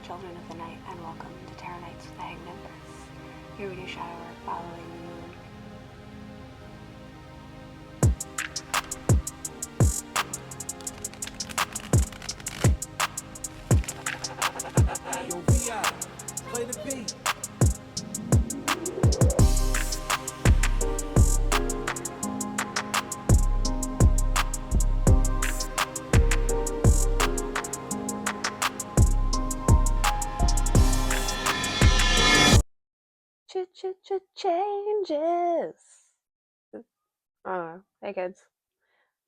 children of the night, and welcome to Tarot Nights with the Hanged Empress. Here we do shadow work following the moon. Yo, VI, play the beat. Changes. Hey kids.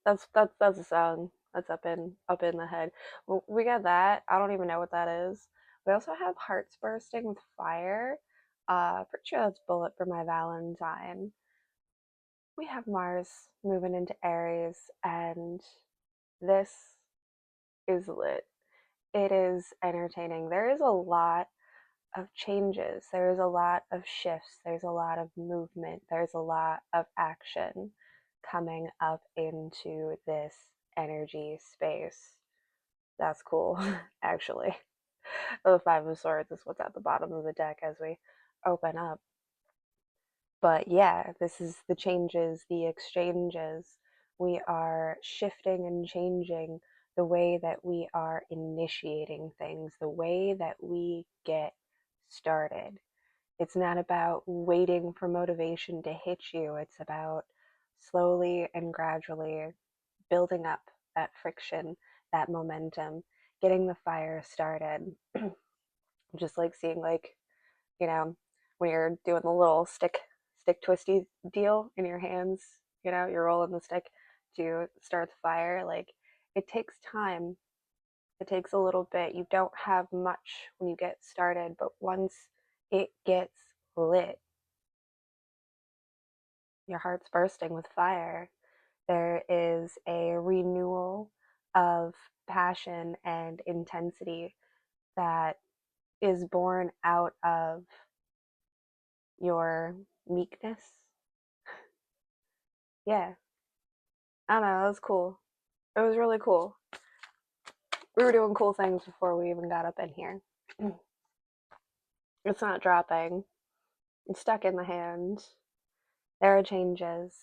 That's a song that's up in the head. We got that. I don't even know what that is. We also have Hearts Bursting with Fire. Pretty sure that's Bullet for My Valentine. We have Mars moving into Aries, and this is lit. It is entertaining. There is a lot of changes. There's a lot of shifts. There's a lot of movement. There's a lot of action coming up into this energy space. That's cool, actually. The Five of Swords is what's at the bottom of the deck as we open up. But yeah, this is the changes, the exchanges. We are shifting and changing the way that we are initiating things, the way that we get started. It's not about waiting for motivation to hit you. It's about slowly and gradually building up that friction, that momentum, getting the fire started. Just like seeing, like, when you're doing the little stick twisty deal in your hands, you're rolling the stick to start the fire. Like, it takes time. It takes a little bit. You don't have much when you get started, but once it gets lit, your heart's bursting with fire. There is a renewal of passion and intensity that is born out of your meekness. Yeah. I don't know, that was cool. It was really cool. We were doing cool things before we even got up in here. It's not dropping. It's stuck in the hand. There are changes.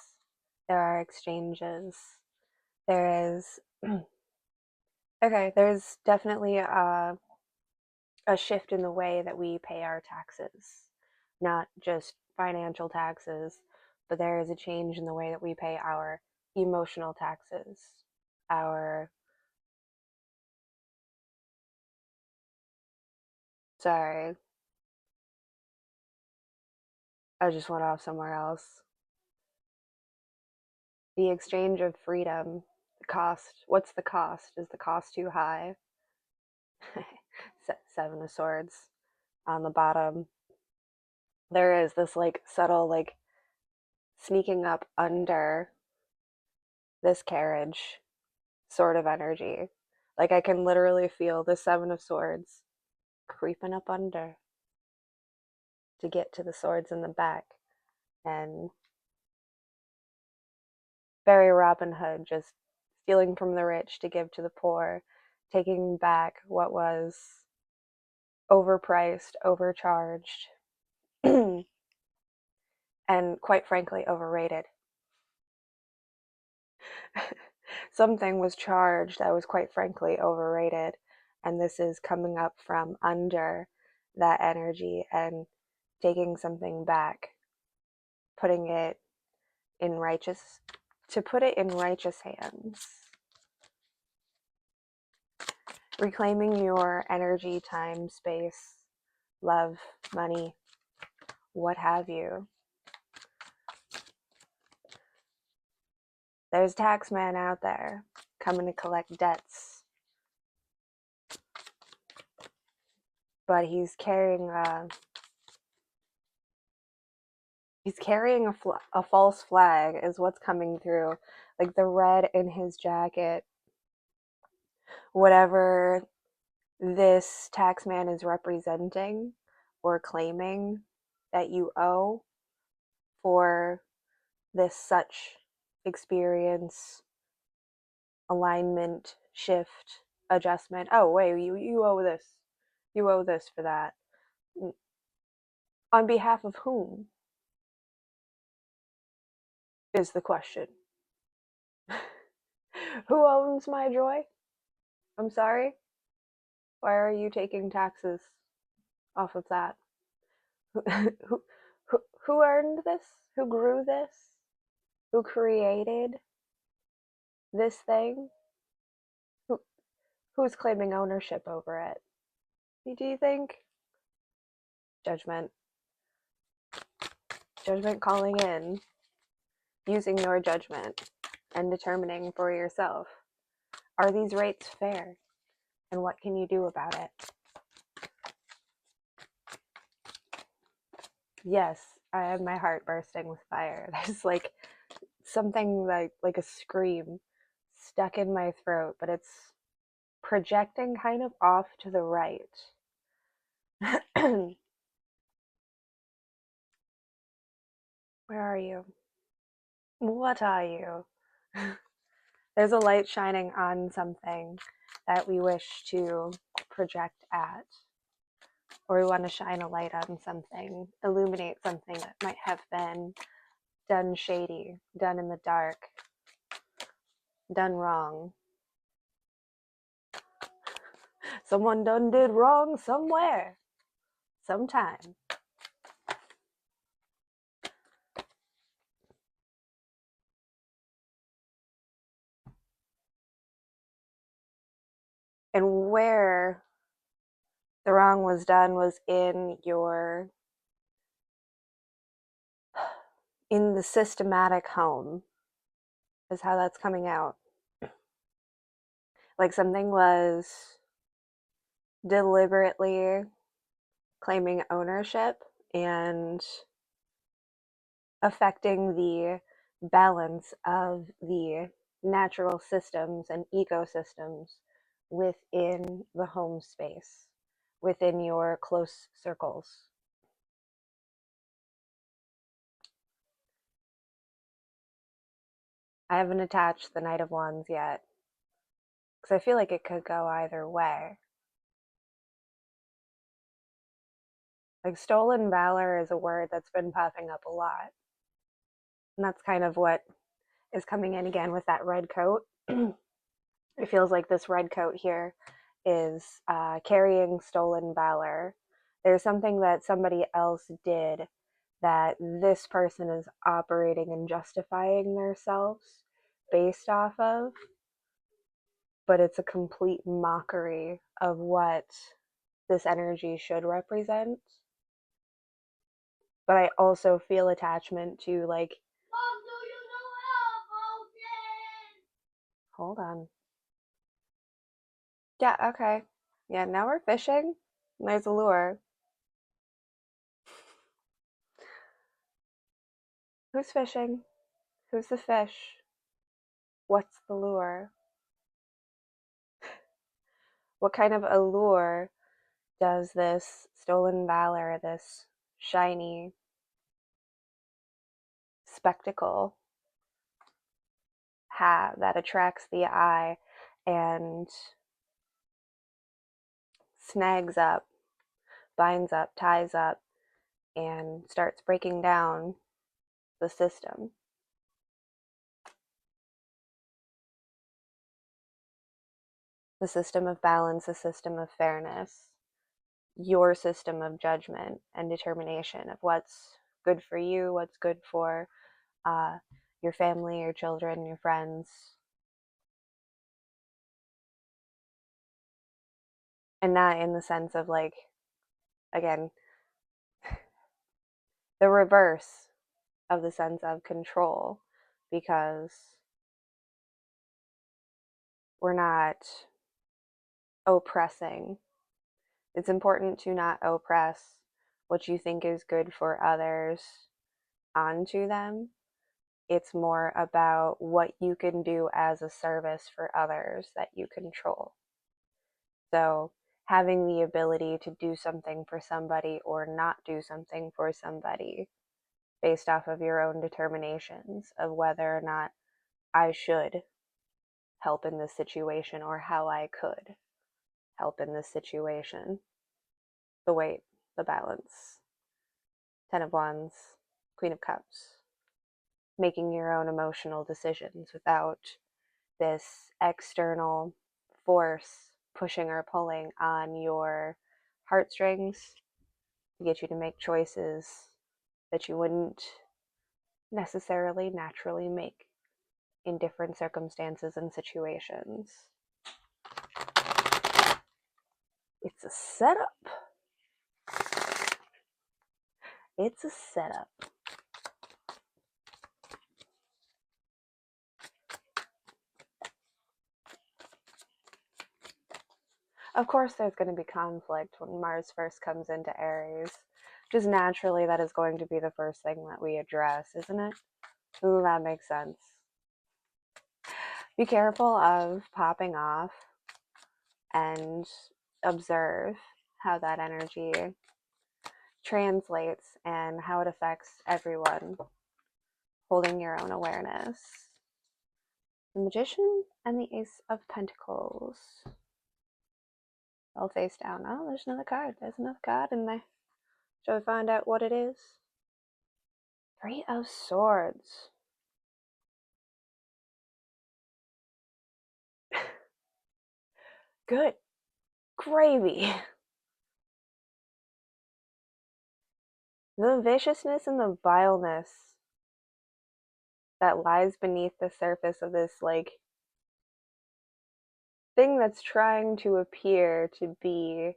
There are exchanges. There is okay, there's definitely a shift in the way that we pay our taxes. Not just financial taxes, but there is a change in the way that we pay our emotional taxes, our sorry, I just went off somewhere else. The exchange of freedom, the cost. What's the cost? Is the cost too high? Seven of Swords on the bottom. There is this like subtle, like, sneaking up under this carriage sort of energy. Like, I can literally feel the Seven of Swords creeping up under to get to the swords in the back. And very Robin Hood, just stealing from the rich to give to the poor, taking back what was overpriced, overcharged, and quite frankly, overrated. Something was charged that was quite frankly overrated, and this is coming up from under that energy and taking something back, putting it in righteous hands, reclaiming your energy, time, space, love, money, what have you. There's taxman out there coming to collect debts, but he's carrying a false flag is what's coming through. Like, the red in his jacket, whatever this taxman is representing or claiming that you owe for this such experience, alignment, shift, adjustment. Oh wait, you owe this. You owe this for that. On behalf of whom is the question. Who owns my joy? I'm sorry? Why are you taking taxes off of that? who, who earned this? Who grew this? Who created this thing? Who, who's claiming ownership over it? Do you think? Judgment. Judgment calling in, using your judgment and determining for yourself, are these rates fair? And what can you do about it? Yes, I have my heart bursting with fire. There's like something like a scream stuck in my throat, but it's projecting kind of off to the right. Where are you? What are you? There's a light shining on something that we wish to project at, or we want to shine a light on something, illuminate something that might have been done shady, done in the dark, done wrong. Someone done did wrong somewhere, sometime. And where the wrong was done was in the systematic home, is how that's coming out. Like something was deliberately claiming ownership and affecting the balance of the natural systems and ecosystems within the home space, within your close circles. I haven't attached the Knight of Wands yet because I feel like it could go either way. Like stolen valor is a word that's been popping up a lot. And that's kind of what is coming in again with that red coat. It feels like this red coat here is carrying stolen valor. There's something that somebody else did that this person is operating and justifying themselves based off of, but it's a complete mockery of what this energy should represent. But I also feel attachment to like, Mom, do you know how hold on. Yeah, okay. Yeah, now we're fishing. There's a lure. Who's fishing? Who's the fish? What's the lure? What kind of allure does this stolen valor, this shiny spectacle have that attracts the eye and snags up, binds up, ties up, and starts breaking down the system? The system of balance, the system of fairness, your system of judgment and determination of what's good for you, what's good for uh, your family, your children, your friends. And not in the sense of like, again, the reverse of the sense of control, because we're not oppressing. It's important to not oppress what you think is good for others onto them. It's more about what you can do as a service for others that you control. So, having the ability to do something for somebody or not do something for somebody based off of your own determinations of whether or not I should help in this situation or how I could help in this situation. the weight, the balance. Ten of Wands, Queen of Cups. Making your own emotional decisions without this external force pushing or pulling on your heartstrings to get you to make choices that you wouldn't necessarily naturally make in different circumstances and situations. It's a setup. It's a setup. Of course, there's going to be conflict when Mars first comes into Aries. Just naturally, that is going to be the first thing that we address, isn't it? Ooh, that makes sense. Be careful of popping off and observe how that energy translates and how it affects everyone, holding your own awareness. The Magician and the Ace of Pentacles. All face down. Oh, there's another card. There's another card in there. Shall we find out what it is? Three of Swords. Good gravy. The viciousness and the vileness that lies beneath the surface of this, like, thing that's trying to appear to be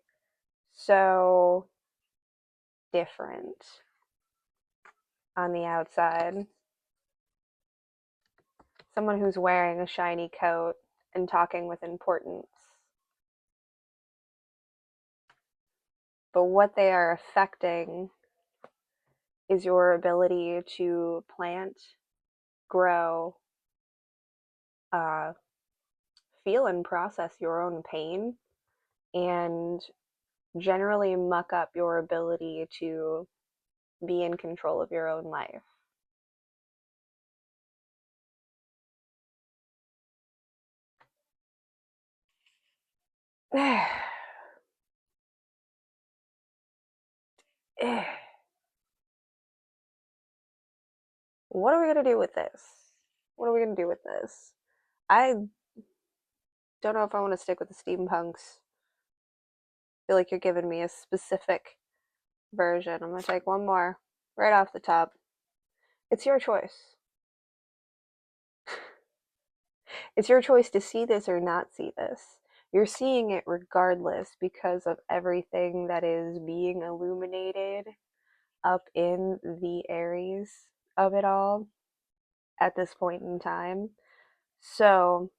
so different on the outside. Someone who's wearing a shiny coat and talking with importance. But what they are affecting is your ability to plant, grow, uh, feel and process your own pain, and generally muck up your ability to be in control of your own life. What are we going to do with this? What are we going to do with this? I don't know if I want to stick with the steampunks. I feel like you're giving me a specific version. I'm going to take one more right off the top. It's your choice. It's your choice to see this or not see this. You're seeing it regardless because of everything that is being illuminated up in the Aries of it all at this point in time. So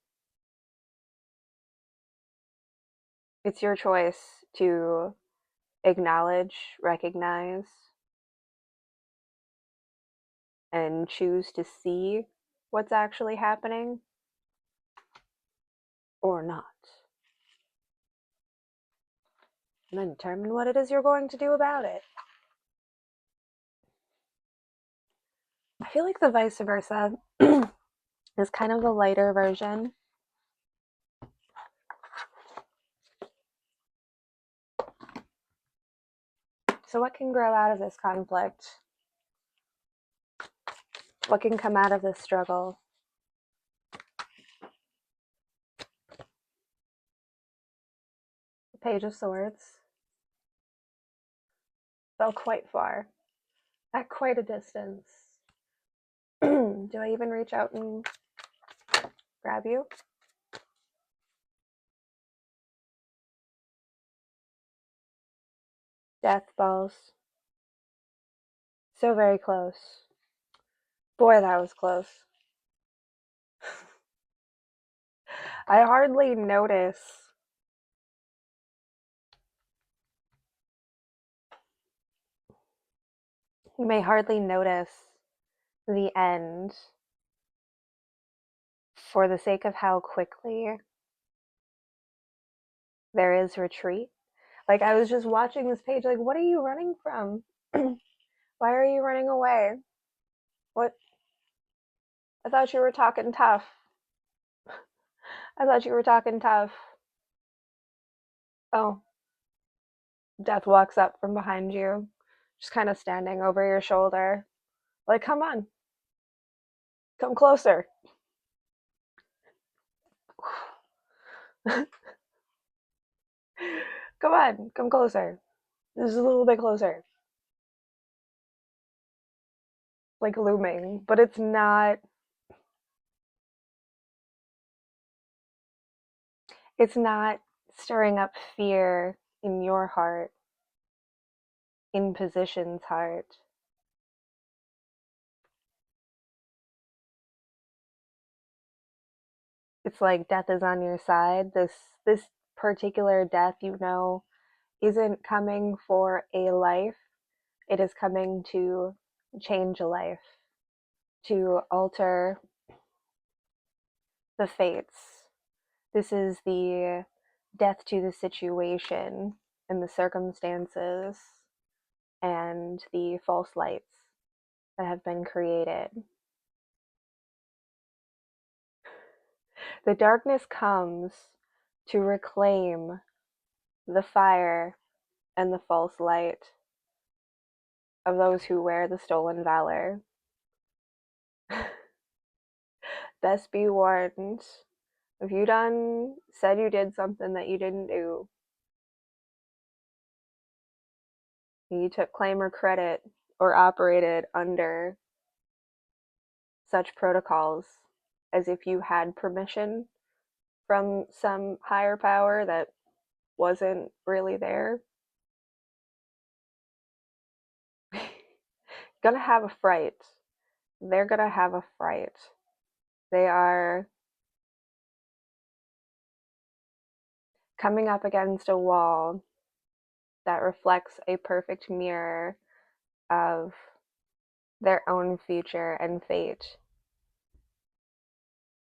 it's your choice to acknowledge, recognize, and choose to see what's actually happening or not. And then determine what it is you're going to do about it. I feel like the vice versa is kind of the lighter version. So, what can grow out of this conflict? What can come out of this struggle? The Page of Swords fell quite far, at quite a distance. Do I even reach out and grab you? Death balls. So very close. Boy, that was close. I hardly notice you may hardly notice the end for the sake of how quickly there is retreat. Like, I was just watching this page, like, what are you running from? Why are you running away? What? I thought you were talking tough. I thought you were talking tough. Oh, Death walks up from behind you, just kind of standing over your shoulder. Like, come on, come closer. Come on, come closer. This is a little bit closer. Like looming, but it's not stirring up fear in your heart, in position's heart. It's like death is on your side. This particular death, isn't coming for a life. It is coming to change a life, to alter the fates. This is the death to the situation and the circumstances and the false lights that have been created. The darkness comes to reclaim the fire and the false light of those who wear the stolen valor. Best be warned. If you done said you did something that you didn't do, you took claim or credit or operated under such protocols as if you had permission from some higher power that wasn't really there, gonna have a fright. They're gonna have a fright. They are coming up against a wall that reflects a perfect mirror of their own future and fate.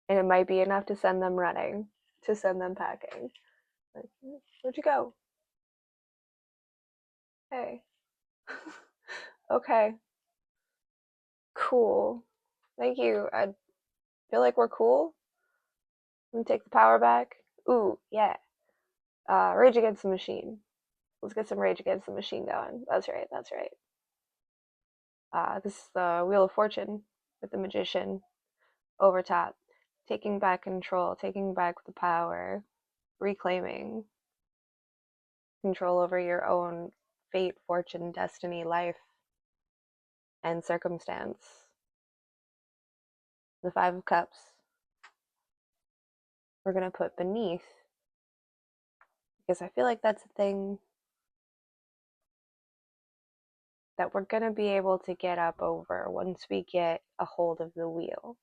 And it might be enough to send them running, to send them packing. Like, where'd you go? Hey. Okay. Cool. Thank you. I feel like we're cool. Let me take the power back. Ooh, yeah. Rage Against the Machine. Let's get some Rage Against the Machine going. That's right, that's right. This is the Wheel of Fortune with the Magician over top. Taking back control, taking back the power, reclaiming control over your own fate, fortune, destiny, life, and circumstance. The Five of Cups, we're going to put beneath, because I feel like that's a thing that we're going to be able to get up over once we get a hold of the wheel.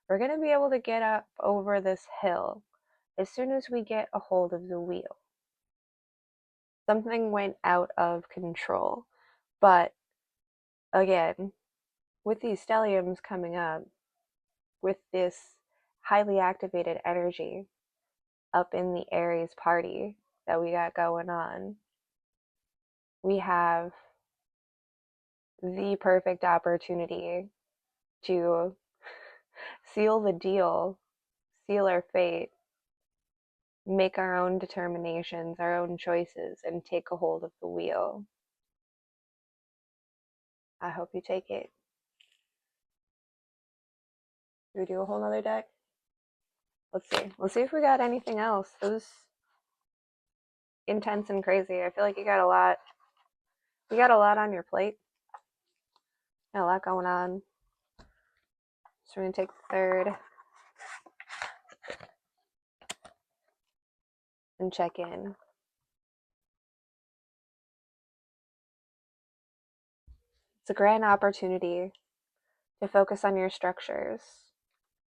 We're going to be able to get up over this hill as soon as we get a hold of the wheel. Something went out of control. But again, with these stelliums coming up, with this highly activated energy up in the Aries party that we got going on, we have the perfect opportunity to seal the deal, seal our fate, make our own determinations, our own choices, and take a hold of the wheel. I hope you take it. Do we do a whole nother deck? Let's see. Let's see if we got anything else. It was intense and crazy. I feel like you got a lot. You got a lot on your plate. Got a lot going on. So we're gonna take the third and check in. It's a grand opportunity to focus on your structures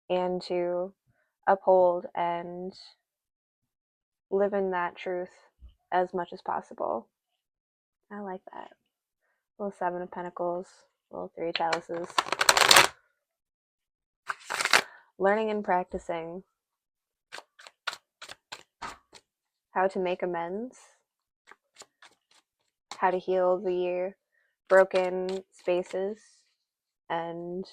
and to uphold and live in that truth as much as possible. I like that. Little Seven of Pentacles, little Three of Chalices. Learning and practicing how to make amends, how to heal the broken spaces, and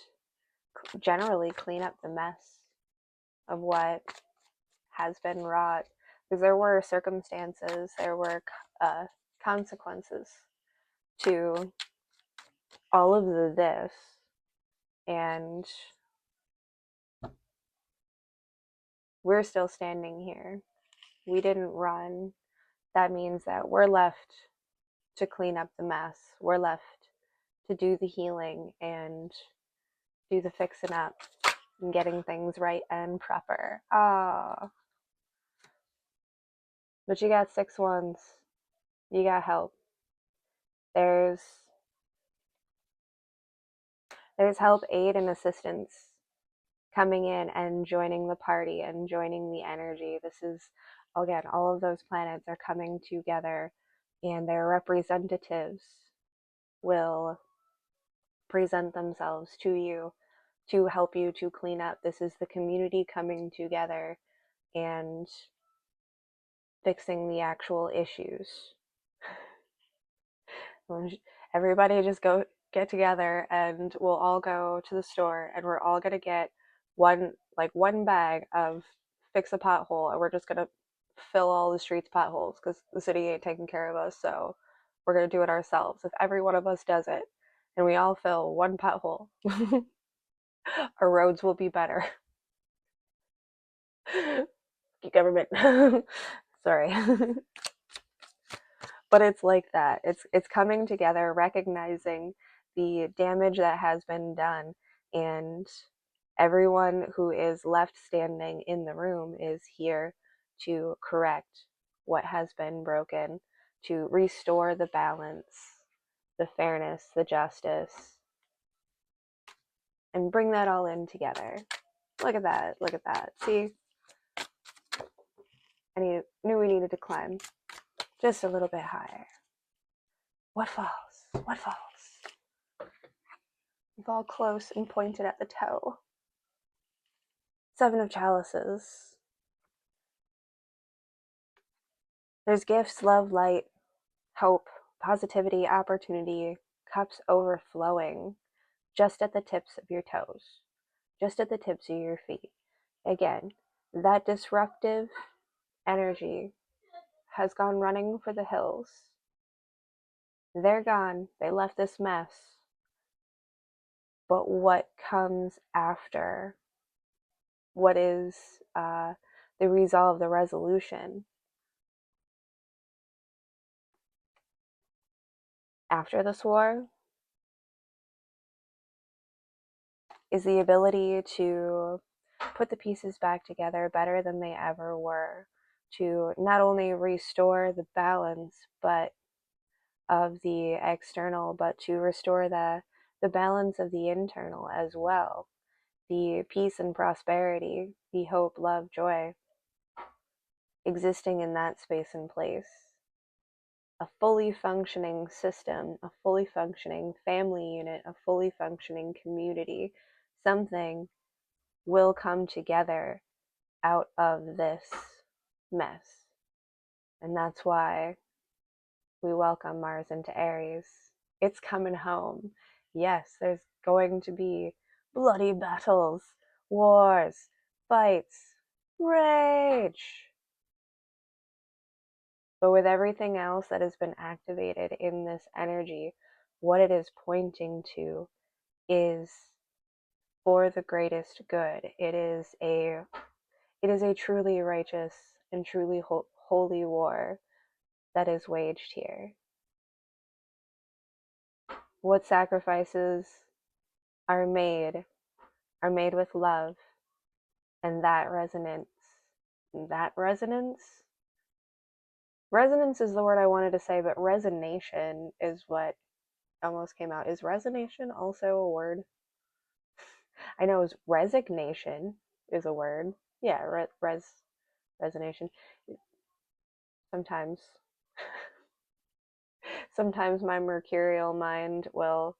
generally clean up the mess of what has been wrought. Because there were circumstances, there were consequences to all of this, and we're still standing here. We didn't run. That means that we're left to clean up the mess. We're left to do the healing and do the fixing up and getting things right and proper. Ah, but you got 6 ones. You got help. There's there's help, aid, and assistance coming in and joining the party and joining the energy. This is, again, all of those planets are coming together, and their representatives will present themselves to you to help you to clean up. This is the community coming together and fixing the actual issues. Everybody just go get together and we'll all go to the store and we're all gonna get one bag of fix a pothole, and we're just gonna fill all the streets potholes because the city ain't taking care of us, so we're gonna do it ourselves. If every one of us does it and we all fill one pothole, our roads will be better. Government. Sorry. But it's like that. It's coming together, recognizing the damage that has been done, and everyone who is left standing in the room is here to correct what has been broken, to restore the balance, the fairness, the justice, and bring that all in together. Look at that. Look at that. See? Knew we needed to climb just a little bit higher. What falls? What falls? We've all close and pointed at the toe. 7 of Chalices. There's gifts, love, light, hope, positivity, opportunity, cups overflowing just at the tips of your toes, just at the tips of your feet. Again, that disruptive energy has gone running for the hills. They're gone. They left this mess. But what comes after? What is the resolve, the resolution? After this war is the ability to put the pieces back together better than they ever were, to not only restore the balance but of the external, but to restore the balance of the internal as well, the peace and prosperity, the hope, love, joy existing in that space and place. A fully functioning system, a fully functioning family unit, a fully functioning community. Something will come together out of this mess. And that's why we welcome Mars into Aries. It's coming home. Yes, there's going to be bloody battles, wars, fights, rage. But with everything else that has been activated in this energy, what it is pointing to is for the greatest good. It is a truly righteous and truly holy war that is waged here. What sacrifices are made with love, and that resonance is the word I wanted to say, but resonation is what almost came out. Is resonation also a word? I know resignation is a word. Yeah, resonation. Sometimes sometimes my mercurial mind will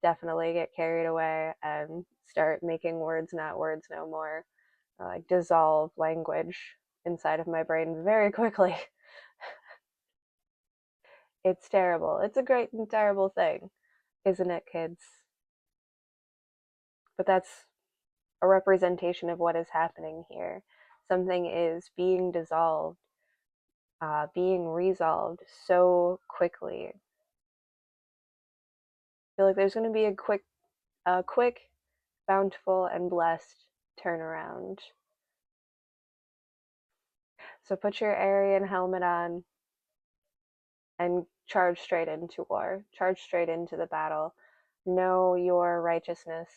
definitely get carried away and start making words not words no more, like dissolve language inside of my brain very quickly. It's terrible. It's a great and terrible thing, isn't it, kids? But that's a representation of what is happening here. Something is being dissolved. being resolved so quickly. I feel like there's going to be a quick, bountiful, and blessed turnaround. So put your Aryan helmet on and charge straight into war, charge straight into the battle. Know your righteousness,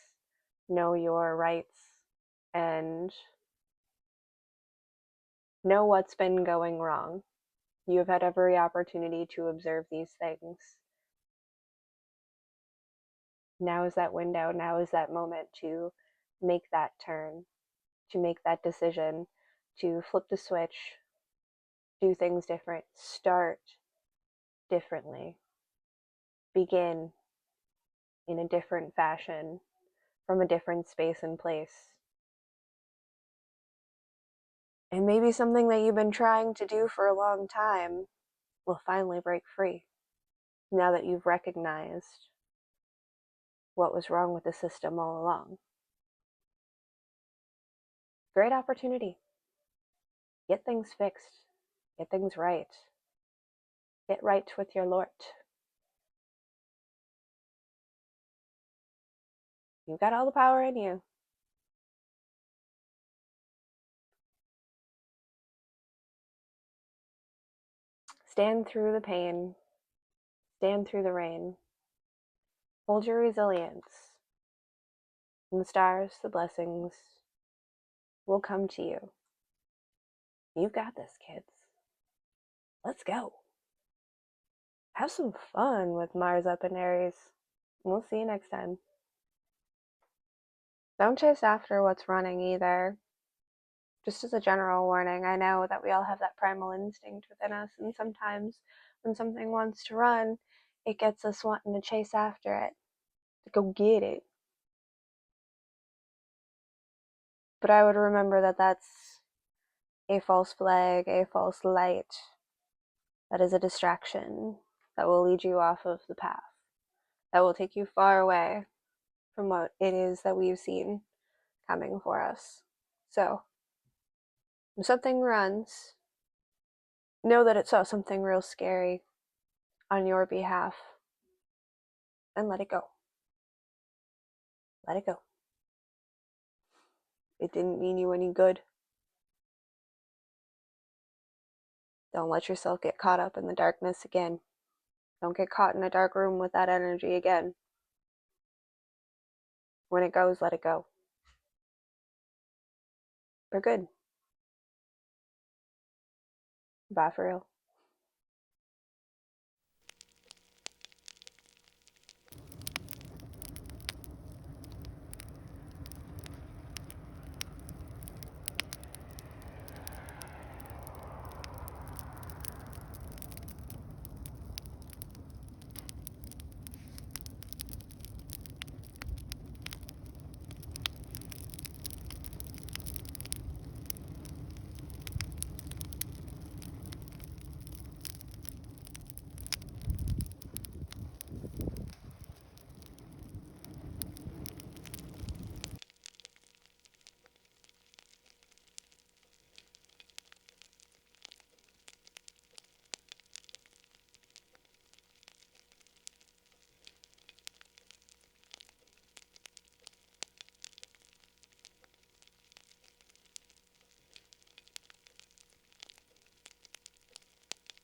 know your rights, and know what's been going wrong. You have had every opportunity to observe these things. Now is that window, now is that moment to make that turn, to make that decision, to flip the switch, do things different, start differently, begin in a different fashion, from a different space and place. And maybe something that you've been trying to do for a long time will finally break free now that you've recognized what was wrong with the system all along. Great opportunity. Get things fixed, get things right, get right with your Lord. You've got all the power in you. Stand through the pain, stand through the rain, hold your resilience, and the stars, the blessings will come to you. You've got this, kids. Let's go. Have some fun with Mars up in Aries. We'll see you next time. Don't chase after what's running either. Just as a general warning, I know that we all have that primal instinct within us, and sometimes when something wants to run, it gets us wanting to chase after it, to go get it. But I would remember that that's a false flag, a false light. That is a distraction that will lead you off of the path, that will take you far away from what it is that we've seen coming for us. So, when something runs, know that it saw something real scary on your behalf and let it go. Let it go. It didn't mean you any good. Don't let yourself get caught up in the darkness again. Don't get caught in a dark room with that energy again. When it goes, let it go. For good. Bye for real.